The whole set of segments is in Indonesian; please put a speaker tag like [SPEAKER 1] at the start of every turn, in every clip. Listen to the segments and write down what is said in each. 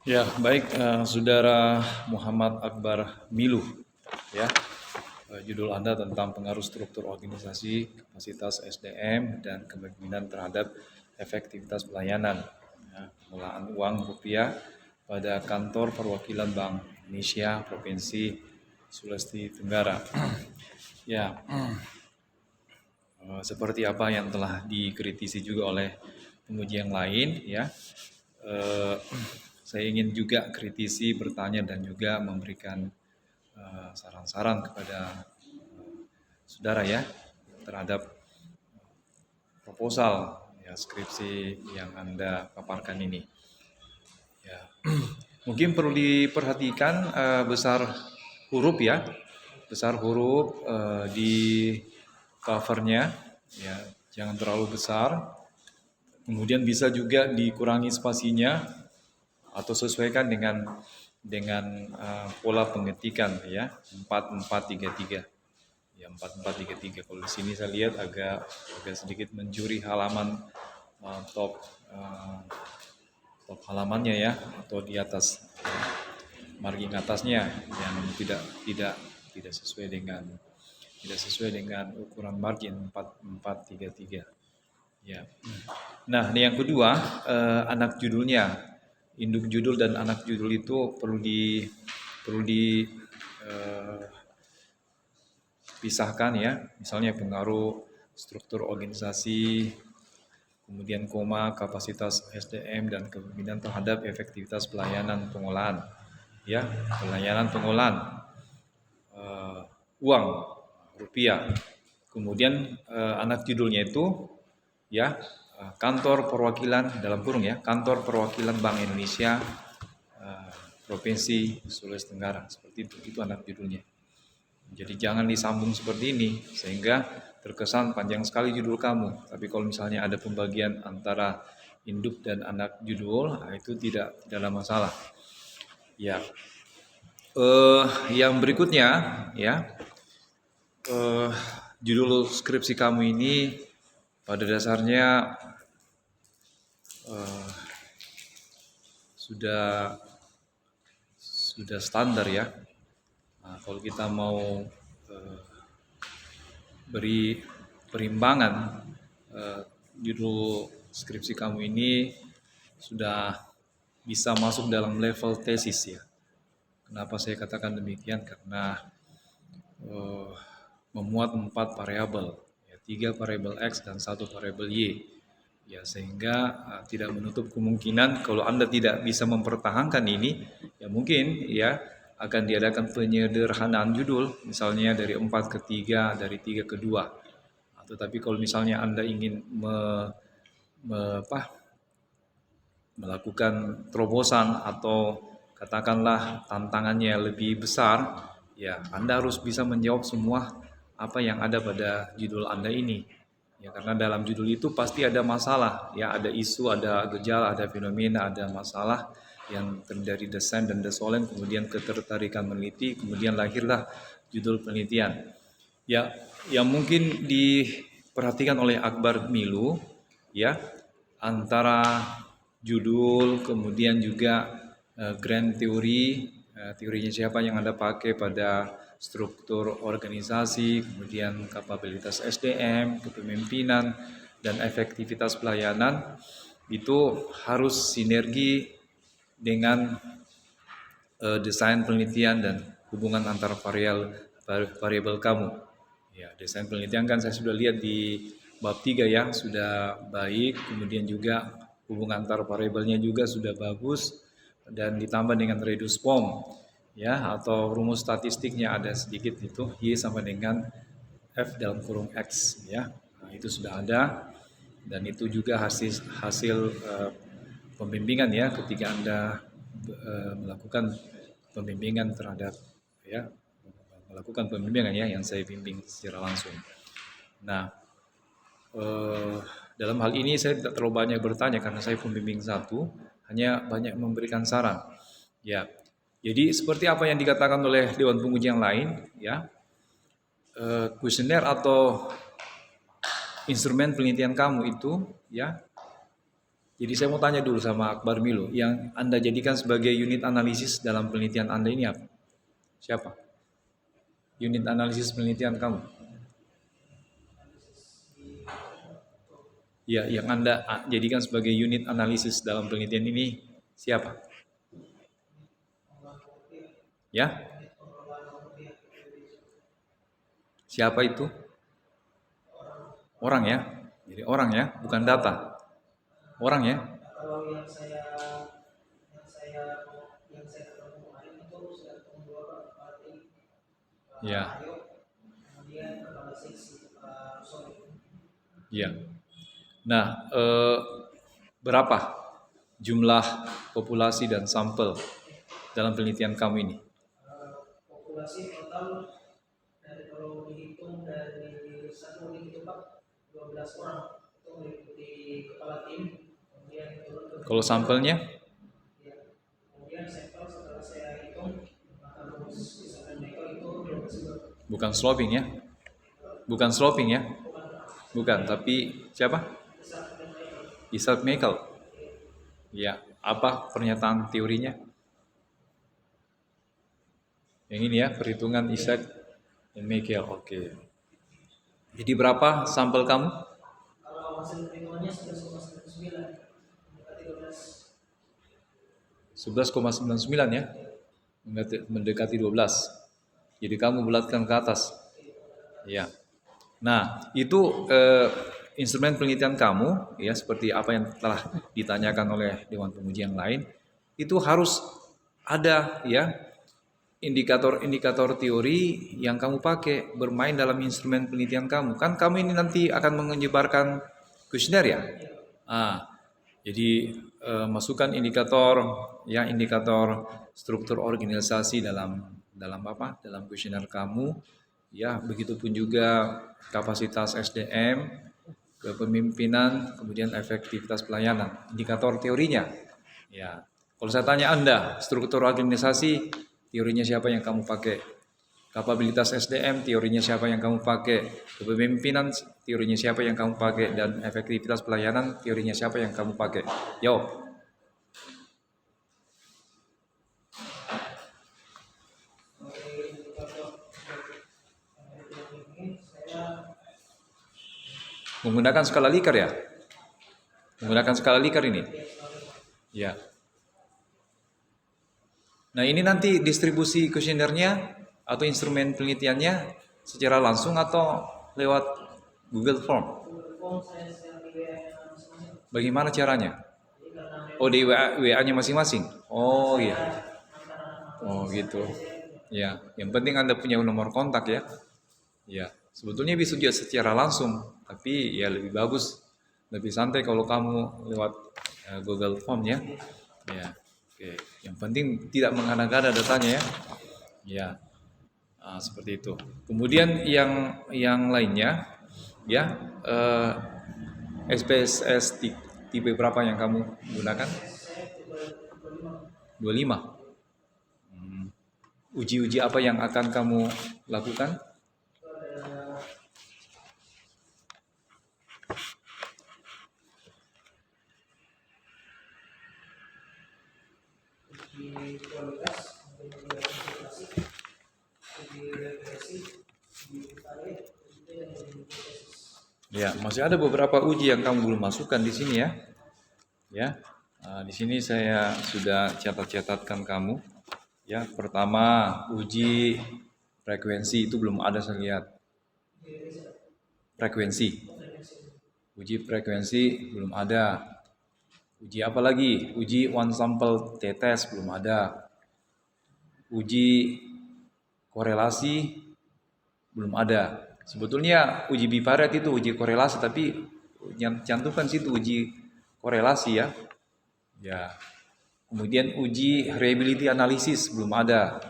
[SPEAKER 1] Ya, baik, Saudara Muhammad Akbar Milu, ya. Judul Anda tentang pengaruh struktur organisasi, kapasitas SDM, dan kepemimpinan terhadap efektivitas pelayanan. Ya, pengelolaan uang rupiah pada kantor perwakilan Bank Indonesia Provinsi Sulawesi Tenggara. Ya, seperti apa yang telah dikritisi juga oleh penguji yang lain, ya. Eh, saya ingin juga kritisi, bertanya, dan juga memberikan saran-saran kepada saudara ya terhadap proposal ya skripsi yang Anda paparkan ini. Ya, mungkin perlu diperhatikan besar huruf ya, besar huruf di covernya ya, jangan terlalu besar. Kemudian bisa juga dikurangi spasinya atau sesuaikan dengan pola pengetikan ya 4433 ya 4433. Kalau di sini saya lihat agak sedikit mencuri halaman top halamannya ya, atau di atas margin atasnya yang tidak sesuai dengan ukuran margin 4433 ya. Nah, ini yang kedua, anak judulnya, induk judul dan anak judul itu perlu dipisahkan ya. Misalnya pengaruh struktur organisasi, kemudian koma, kapasitas SDM dan kepemimpinan terhadap efektivitas pelayanan pengolahan ya, pelayanan pengolahan uang rupiah. Kemudian anak judulnya itu ya, kantor perwakilan dalam kurung ya, kantor perwakilan Bank Indonesia Provinsi Sulawesi Tenggara, seperti itu anak judulnya. Jadi jangan disambung seperti ini sehingga terkesan panjang sekali judul kamu. Tapi kalau misalnya ada pembagian antara induk dan anak judul, nah itu tidaklah masalah. Ya, yang berikutnya ya, judul skripsi kamu ini pada dasarnya sudah standar ya. Nah, kalau kita mau beri perimbangan, judul skripsi kamu ini sudah bisa masuk dalam level tesis ya. Kenapa saya katakan demikian? Karena memuat 4 variabel, ya, 3 variabel X dan 1 variabel Y. Ya, sehingga tidak menutup kemungkinan kalau Anda tidak bisa mempertahankan ini, ya mungkin ya akan diadakan penyederhanaan judul, misalnya dari 4 ke 3, dari 3 ke 2. Tetapi kalau misalnya Anda ingin melakukan terobosan atau katakanlah tantangannya lebih besar, ya Anda harus bisa menjawab semua apa yang ada pada judul Anda ini. Ya, karena dalam judul itu pasti ada masalah, ya ada isu, ada gejala, ada fenomena, ada masalah yang dari desain dan desolen, kemudian ketertarikan meneliti, kemudian lahirlah judul penelitian. Ya, yang mungkin diperhatikan oleh Akbar Milu, ya antara judul, kemudian juga grand teori, teorinya siapa yang Anda pakai pada struktur organisasi, kemudian kapabilitas SDM, kepemimpinan, dan efektivitas pelayanan itu harus sinergi dengan desain penelitian dan hubungan antar variabel kamu. Ya, desain penelitian kan saya sudah lihat di bab 3 ya, sudah baik, kemudian juga hubungan antar variabelnya juga sudah bagus, dan ditambah dengan reduce form ya, atau rumus statistiknya ada sedikit itu Y sama dengan F dalam kurung X ya. Nah, itu sudah ada, dan itu juga hasil pembimbingan ya ketika Anda melakukan pembimbingan terhadap ya, melakukan pembimbingan ya yang saya bimbing secara langsung. Nah, dalam hal ini saya tidak terlalu banyak bertanya karena saya pembimbing satu, hanya banyak memberikan saran. Ya, jadi seperti apa yang dikatakan oleh Dewan Penguji yang lain, ya, kuesioner atau instrumen penelitian kamu itu, ya, Jadi saya mau tanya dulu sama Akbar Milo, yang Anda jadikan sebagai unit analisis dalam penelitian Anda ini apa? Siapa? Unit analisis penelitian kamu? Ya, yang Anda jadikan sebagai unit analisis dalam penelitian ini siapa? Ya? Siapa itu? Orang ya? Jadi orang ya, bukan data. Orang ya?
[SPEAKER 2] Kalau yang saya ketemu kemarin itu sudah ketemu dua berarti
[SPEAKER 1] Ya,
[SPEAKER 2] Aryo, kemudian kepala seksi sorry.
[SPEAKER 1] ya. Nah, berapa jumlah populasi dan sampel dalam penelitian kamu ini?
[SPEAKER 2] Populasi total dari kalau dihitung dari satu unit itu Pak 12 orang itu meliputi kepala tim, kemudian turun ke
[SPEAKER 1] Kalau sampelnya?
[SPEAKER 2] ya, kemudian sampel setelah saya hitung maka rumus misalkan Michael itu 12 juga.
[SPEAKER 1] Bukan sloping ya? Bukan sloping ya? Bukan, tapi siapa? Isaac Michael. Ya, apa pernyataan teorinya? Yang ini ya, perhitungan Isaac dan Michael. Oke. Jadi berapa sampel kamu?
[SPEAKER 2] Kalau hasil perhitungannya 11,99 13.
[SPEAKER 1] 11,99 ya? Mendekati 12. Jadi kamu bulatkan ke atas. Ya. Nah, itu instrumen penelitian kamu ya seperti apa yang telah ditanyakan oleh Dewan Penguji yang lain, itu harus ada ya indikator-indikator teori yang kamu pakai bermain dalam instrumen penelitian kamu. Kan kamu ini nanti akan menyebarkan kuesioner ya. Jadi masukkan indikator struktur organisasi dalam apa? Dalam kuesioner kamu. Ya, begitupun juga kapasitas SDM, kepemimpinan, kemudian efektivitas pelayanan, indikator teorinya. Ya, kalau saya tanya Anda, struktur organisasi, teorinya siapa yang kamu pakai? Kapabilitas SDM, teorinya siapa yang kamu pakai? Kepemimpinan, teorinya siapa yang kamu pakai? Dan efektivitas pelayanan, teorinya siapa yang kamu pakai? Yo. Menggunakan skala Likert ya? Menggunakan skala Likert ini? Ya. Nah, ini nanti distribusi kuesionernya atau instrumen penelitiannya secara langsung atau lewat Google Form? Bagaimana caranya? Oh, di WA-nya masing-masing? Oh iya. Oh gitu. Ya, yang penting Anda punya nomor kontak ya. Ya, sebetulnya bisa juga secara langsung, tapi ya lebih bagus, lebih santai kalau kamu lewat Google Form ya. Ya, oke. Yang penting tidak mengada-ngada datanya ya. Ya, seperti itu. Kemudian yang lainnya, ya, SPSS tipe berapa yang kamu gunakan? 25. Uji-uji apa yang akan kamu lakukan? Ya, masih ada beberapa uji yang kamu belum masukkan di sini ya. Ya, di sini saya sudah catatkan kamu. Ya, pertama uji frekuensi itu belum ada saya lihat. Frekuensi. Uji frekuensi belum ada. Uji apa lagi? Uji one sample t-test belum ada. Uji korelasi belum ada. Sebetulnya uji biparet itu uji korelasi, tapi yang cantumkan situ uji korelasi ya. Ya. Kemudian uji reliability analysis belum ada.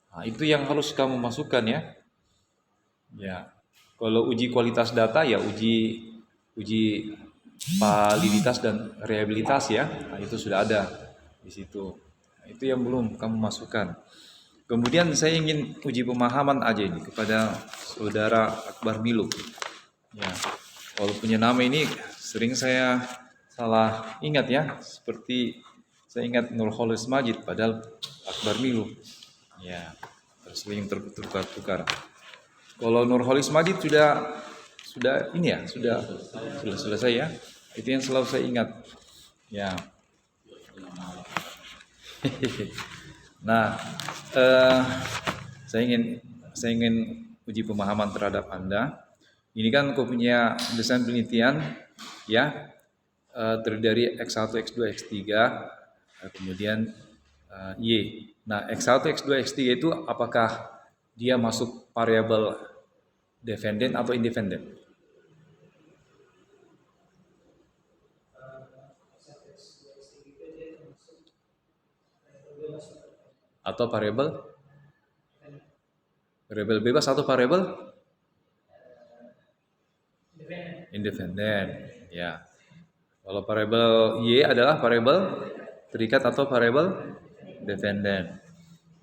[SPEAKER 1] Nah, itu yang harus kamu masukkan ya. Ya. Kalau uji kualitas data ya uji validitas dan reliabilitas ya. Nah, itu sudah ada di situ. Nah, itu yang belum kamu masukkan. Kemudian saya ingin uji pemahaman aja ini kepada saudara Akbar Milo. Ya, kalau punya nama ini sering saya salah ingat ya, seperti saya ingat Nurholis Majid padahal Akbar Milu. Ya, terseling tertukar-tukar. Kalau Nurholis Majid sudah ini ya, sudah selesai ya. Itu yang selalu saya ingat. Ya. Nah, eh, saya ingin uji pemahaman terhadap Anda. Ini kan kau punya desain penelitian ya, terdiri dari X1, X2, X3, kemudian Y. Nah, X1, X2, X3 itu apakah dia masuk variabel dependent atau independent? Atau variabel bebas atau variabel independen, ya. Kalau variabel Y adalah variabel terikat atau variabel dependen.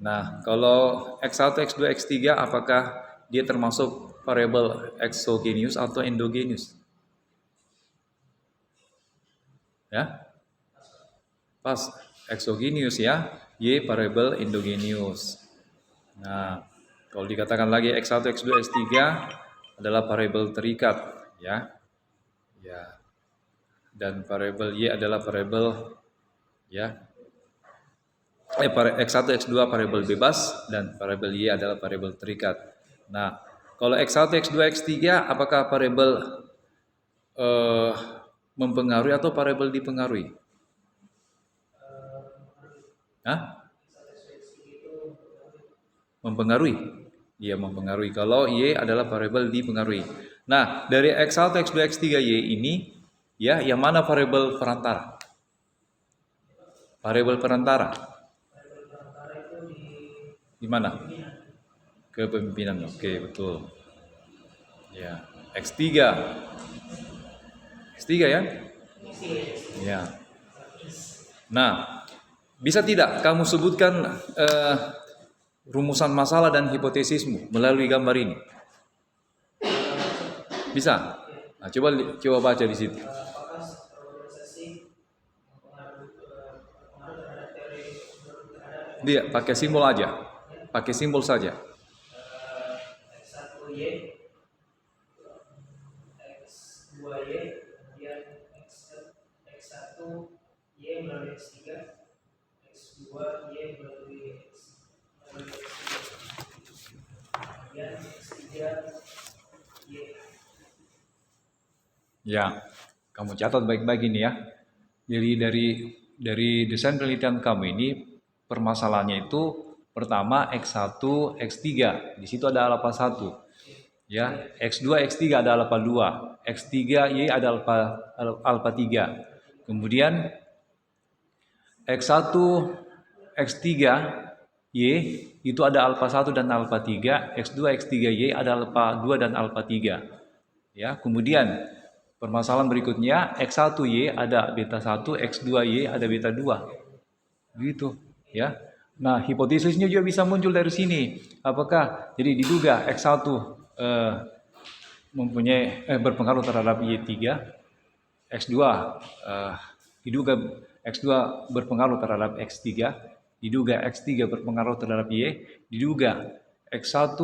[SPEAKER 1] Nah, kalau X1, X2, X3 apakah dia termasuk variabel exogenous atau endogenous? Ya, pas exogenous ya, Y variabel endogenous. Nah, kalau dikatakan lagi X1, X2, X3 adalah variabel terikat ya. Ya. Dan variabel Y adalah variabel ya. X1, X2 variabel bebas dan variabel Y adalah variabel terikat. Nah, kalau X1, X2, X3 apakah variabel mempengaruhi atau variabel dipengaruhi? Hah? Mempengaruhi. Iya, mempengaruhi. Kalau Y adalah variabel dipengaruhi. Nah, dari X1, X2, X3, Y ini ya, yang mana variabel perantara? Variabel perantara. Di mana? Kepemimpinan. Oke, betul. Ya, X3. X3 ya? Ya. Nah, bisa tidak kamu sebutkan rumusan masalah dan hipotesismu melalui gambar ini? Bisa? Nah, coba baca di situ.
[SPEAKER 2] Apakah organisasi pengaruh terhadap teori terhadap
[SPEAKER 1] Dia pakai simbol aja. Pakai simbol saja.
[SPEAKER 2] X1Y, X2Y, kemudian X1Y melalui X3, X2Y melalui X3, kemudian X3Y.
[SPEAKER 1] Ya, kamu catat baik-baik ini ya. Jadi dari desain penelitian kamu ini permasalahannya itu pertama X1, X3. Di situ ada alfa 1. Ya, X2, X3 ada alfa 2. X3Y ada alfa 3. Kemudian X1, X3Y itu ada alfa 1 dan alfa 3. X2, X3Y ada alfa 2 dan alfa 3. Ya, kemudian permasalahan berikutnya X1Y ada beta 1, X2Y ada beta 2. Gitu, ya. Nah, hipotesisnya juga bisa muncul dari sini. Apakah jadi diduga X1 mempunyai berpengaruh terhadap Y3, X2 diduga X2 berpengaruh terhadap X3, diduga X3 berpengaruh terhadap Y, diduga X1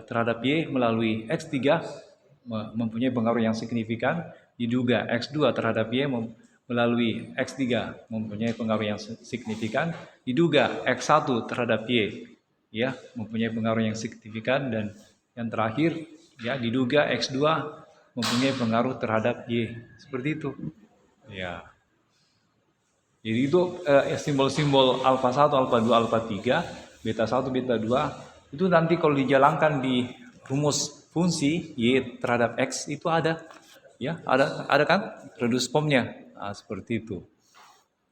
[SPEAKER 1] terhadap Y melalui X3 mempunyai pengaruh yang signifikan, diduga X2 terhadap Y melalui X3 mempunyai pengaruh yang signifikan, diduga X1 terhadap Y ya mempunyai pengaruh yang signifikan, dan yang terakhir ya diduga X2 mempunyai pengaruh terhadap Y. Seperti itu. Ya. Jadi itu simbol-simbol alfa 1, alfa 2, alfa 3, beta 1, beta 2 itu nanti kalau dijalankan di rumus fungsi Y terhadap X itu ada. Ya, ada kan? Reduce formnya. Nah, seperti itu.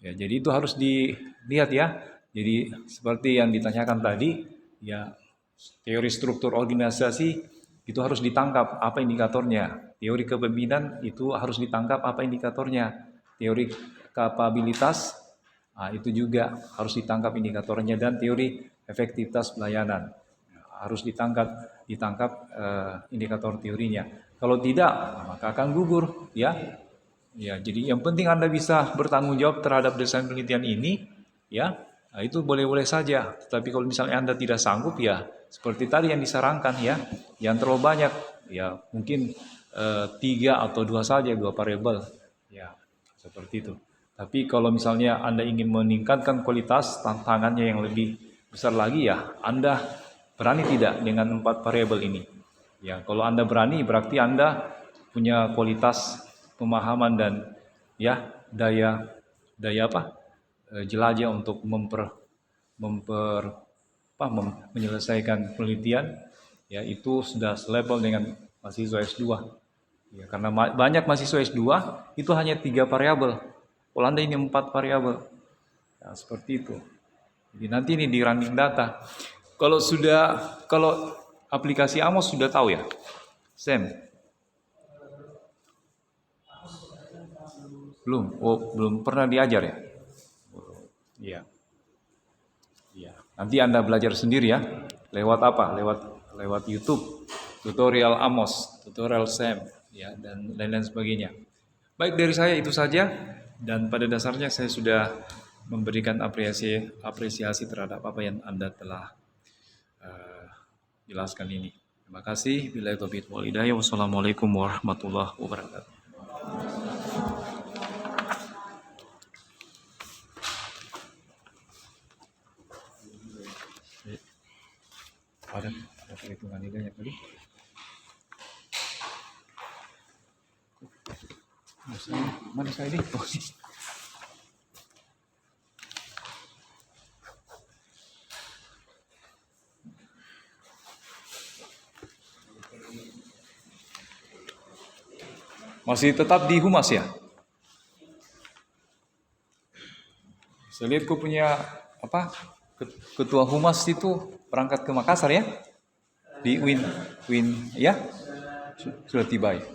[SPEAKER 1] Ya, jadi itu harus dilihat ya. Jadi seperti yang ditanyakan tadi, ya teori struktur organisasi itu harus ditangkap apa indikatornya. Teori kepemimpinan itu harus ditangkap apa indikatornya. Teori kapabilitas itu juga harus ditangkap indikatornya, dan teori efektivitas pelayanan harus ditangkap indikator teorinya. Kalau tidak, maka akan gugur ya. Ya, jadi yang penting Anda bisa bertanggung jawab terhadap desain penelitian ini, ya. Nah, itu boleh-boleh saja. Tapi kalau misalnya Anda tidak sanggup, ya seperti tadi yang disarankan, ya, yang terlalu banyak, ya mungkin 3 atau 2 saja, 2 variabel, ya seperti itu. Tapi kalau misalnya Anda ingin meningkatkan kualitas, tantangannya yang lebih besar lagi, ya Anda berani tidak dengan 4 variabel ini? Ya, kalau Anda berani berarti Anda punya kualitas pemahaman dan ya daya daya apa? Jelajah untuk memper menyelesaikan penelitian, ya itu sudah selevel dengan mahasiswa S2. Ya, karena banyak mahasiswa S2 itu hanya 3 variabel. Kalau Anda ini 4 variabel. Ya, seperti itu. Jadi nanti ini di running data. Kalau aplikasi Amos sudah tahu ya, Sam? Belum. Oh, belum pernah diajar ya? Iya. Iya. Nanti Anda belajar sendiri ya. Lewat apa? Lewat YouTube, tutorial Amos, tutorial Sam, ya dan lain-lain sebagainya. Baik, dari saya itu saja, dan pada dasarnya saya sudah memberikan apresiasi terhadap apa yang Anda telah jelaskan ini. Terima kasih. Billahi taufiq wal hidayah. Wassalamualaikum warahmatullahi wabarakatuh. Ada perhitungan nilainya tadi. Mana saya ini? Oh, ini. Masih tetap di humas ya? Saya lihat kau punya apa? Ketua humas itu berangkat ke Makassar ya? Di Win ya? Sudah tiba ya?